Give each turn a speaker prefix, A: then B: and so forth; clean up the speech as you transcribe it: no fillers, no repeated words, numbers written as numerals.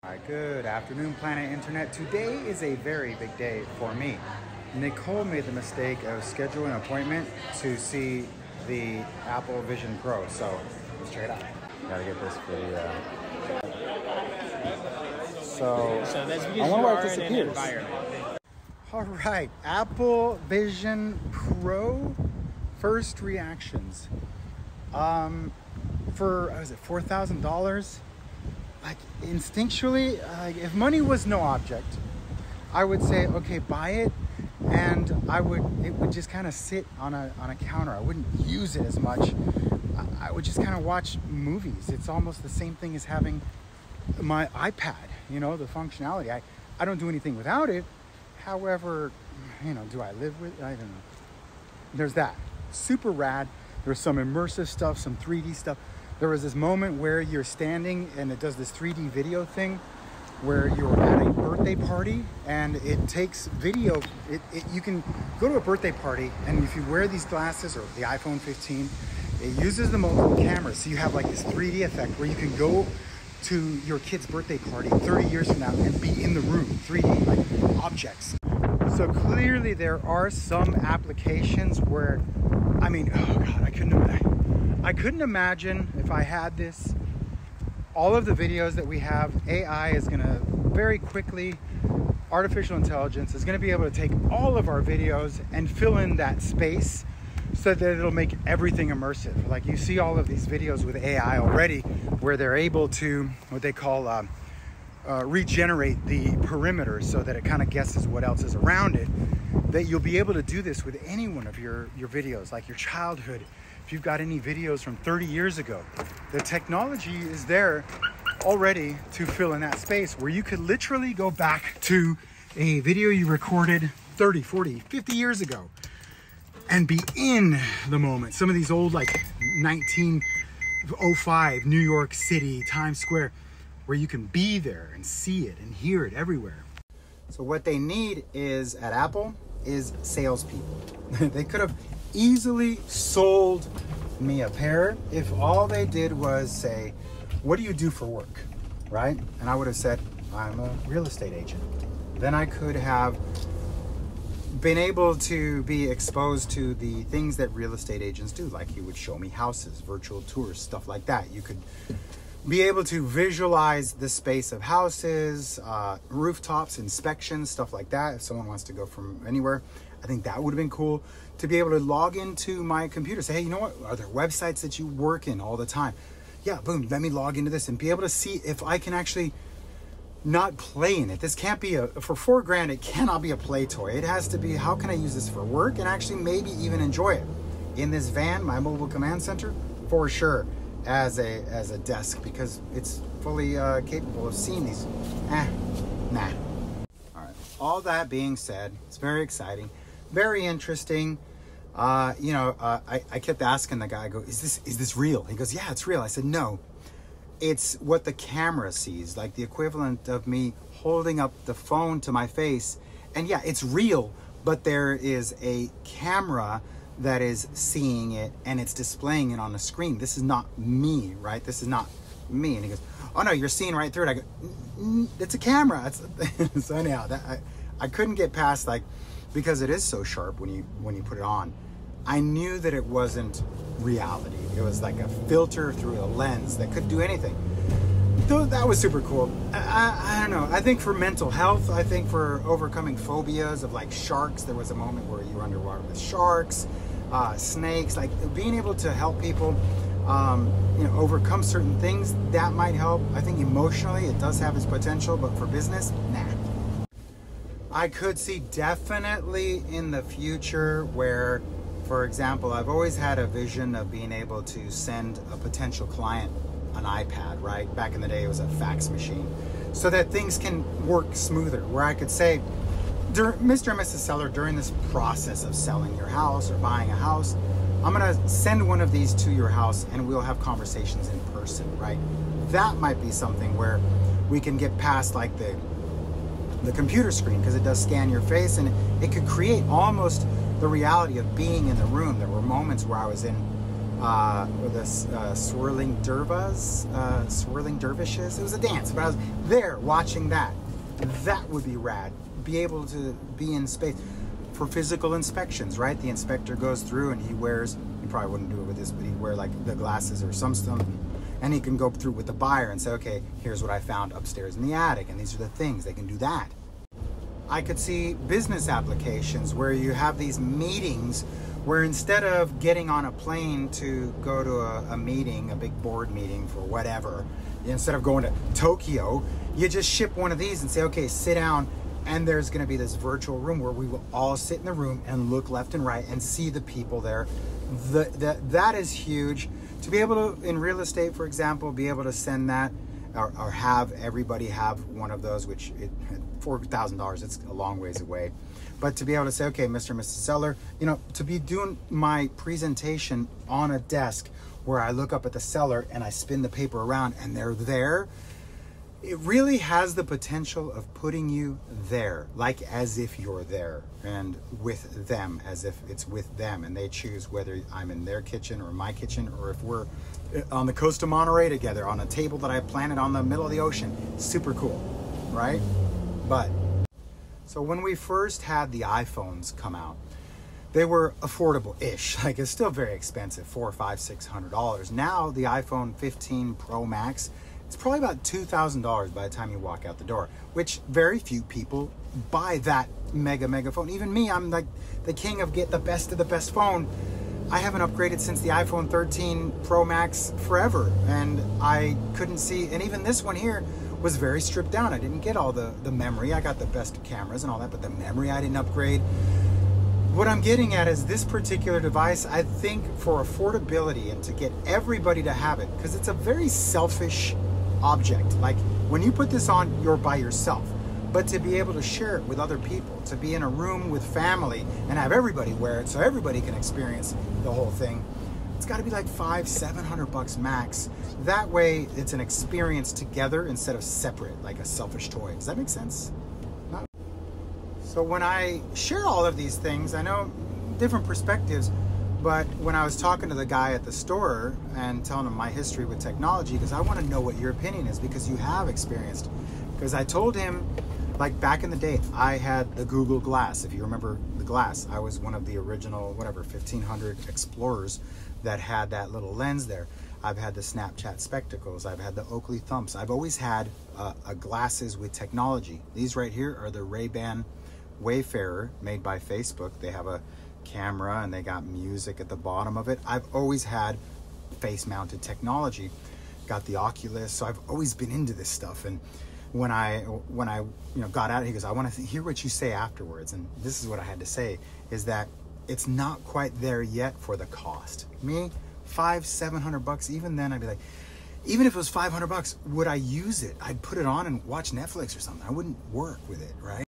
A: Hi, good afternoon, Planet Internet. Today is a very big day for me. Nicole made the mistake of scheduling an appointment to see the Apple Vision Pro, so let's check it out. Gotta get this video. So I wonder why it disappears. All right, Apple Vision Pro first reactions. For what was it, $4,000? Like instinctually, if money was no object, I would say, okay, buy it, and it would just kind of sit on a counter. I wouldn't use it as much. I would just kind of watch movies. It's almost the same thing as having my iPad, you know, the functionality. I don't do anything without it. However, you know, do I live with it? I don't know. There's that. Super rad. There's some immersive stuff, some 3D stuff. There was this moment where you're standing and it does this 3D video thing where you're at a birthday party and it takes video. You can go to a birthday party, and if you wear these glasses or the iPhone 15, it uses the multiple cameras. So you have like this 3D effect where you can go to your kid's birthday party 30 years from now and be in the room, 3D, like objects. So clearly there are some applications where, I mean, oh God, I couldn't imagine if I had this, all of the videos that we have, AI is gonna very quickly, artificial intelligence is gonna be able to take all of our videos and fill in that space so that it'll make everything immersive. Like you see all of these videos with AI already where they're able to, what they call regenerate the perimeter so that it kind of guesses what else is around it, that you'll be able to do this with any one of your videos, like your childhood. If you've got any videos from 30 years ago, the technology is there already to fill in that space where you could literally go back to a video you recorded 30, 40, 50 years ago and be in the moment. Some of these old, like 1905 New York City, Times Square, where you can be there and see it and hear it everywhere. So what they need is, at Apple, is salespeople. They could have easily sold me a pair if all they did was say, what do you do for work, right? And I would have said, I'm a real estate agent. Then I could have been able to be exposed to the things that real estate agents do, like you would show me houses, virtual tours, stuff like that. You could be able to visualize the space of houses, rooftops, inspections, stuff like that. If someone wants to go from anywhere, I think that would have been cool to be able to log into my computer, say, hey, you know what? Are there websites that you work in all the time? Yeah, boom, let me log into this and be able to see if I can actually not play in it. This can't be for $4,000, it cannot be a play toy. It has to be, how can I use this for work and actually maybe even enjoy it? In this van, my mobile command center, for sure, as a desk, because it's fully capable of seeing these. Nah. All right, all that being said, it's very exciting, very interesting. I kept asking the guy, I go, is this real? He goes, yeah, it's real. I said, no, it's what the camera sees, like the equivalent of me holding up the phone to my face. And yeah, it's real, but there is a camera that is seeing it and it's displaying it on the screen. This is not me, right? This is not me. And he goes, oh no, you're seeing right through it. I go, it's a camera. So anyhow, I couldn't get past, like, because it is so sharp when you put it on. I knew that it wasn't reality. It was like a filter through a lens that could do anything. So that was super cool. I don't know. I think for mental health, I think for overcoming phobias of like sharks, there was a moment where you were underwater with sharks, snakes, like being able to help people overcome certain things, that might help. I think emotionally it does have its potential, but for business, nah. I could see definitely in the future where, for example, I've always had a vision of being able to send a potential client an iPad, right? Back in the day, it was a fax machine, so that things can work smoother, where I could say, Mr. and Mrs. Seller, during this process of selling your house or buying a house, I'm gonna send one of these to your house and we'll have conversations in person, right? That might be something where we can get past like the computer screen, because it does scan your face, and it could create almost the reality of being in the room. There were moments where I was in or the swirling dervishes. It was a dance, but I was there watching that. That would be rad. Be able to be in space for physical inspections, right? The inspector goes through and he wears, he probably wouldn't do it with this, but he'd wear like the glasses or something, and he can go through with the buyer and say, okay, here's what I found upstairs in the attic, and these are the things. They can do that. I could see business applications where you have these meetings where instead of getting on a plane to go to a meeting, a big board meeting for whatever, instead of going to Tokyo, you just ship one of these and say, okay, sit down, and there's going to be this virtual room where we will all sit in the room and look left and right and see the people there. That is huge. To be able to, in real estate, for example, be able to send that or have everybody have one of those, which $4,000, it's a long ways away. But to be able to say, okay, Mr. and Mrs. Seller, you know, to be doing my presentation on a desk where I look up at the seller and I spin the paper around and they're there, it really has the potential of putting you there, like as if you're there, and with them, as if it's with them, and they choose whether I'm in their kitchen or my kitchen, or if we're on the coast of Monterey together on a table that I planted on the middle of the ocean. Super cool, right? But so when we first had the iPhones come out, they were affordable-ish. Like, it's still very expensive, $400, $500, $600. Now the iPhone 15 Pro Max, it's probably about $2,000 by the time you walk out the door, which very few people buy that mega phone. Even me, I'm like the king of get the best of the best phone. I haven't upgraded since the iPhone 13 Pro Max forever, and I couldn't see, and even this one here was very stripped down. I didn't get all the memory. I got the best cameras and all that, but the memory I didn't upgrade. What I'm getting at is this particular device, I think for affordability and to get everybody to have it, because it's a very selfish object. Like when you put this on, you're by yourself. But to be able to share it with other people, to be in a room with family and have everybody wear it so everybody can experience the whole thing, it's got to be like $500-700 max. That way it's an experience together instead of separate, like a selfish toy. Does that make sense? No. So when I share all of these things, I know different perspectives, but when I was talking to the guy at the store and telling him my history with technology, because I want to know what your opinion is, because you have experienced. Because I told him, like back in the day, I had the Google Glass. If you remember the Glass, I was one of the original, 1500 explorers that had that little lens there. I've had the Snapchat spectacles. I've had the Oakley thumps. I've always had glasses with technology. These right here are the Ray-Ban Wayfarer made by Facebook. They have a camera and they got music at the bottom of it. I've always had face-mounted technology. Got the Oculus, so I've always been into this stuff. And when I got out, he goes, I want to hear what you say afterwards. And this is what I had to say, is that it's not quite there yet for the cost. Me, $500-700, even then I'd be like, even if it was $500, would I use it? I'd put it on and watch Netflix or something. I wouldn't work with it, right?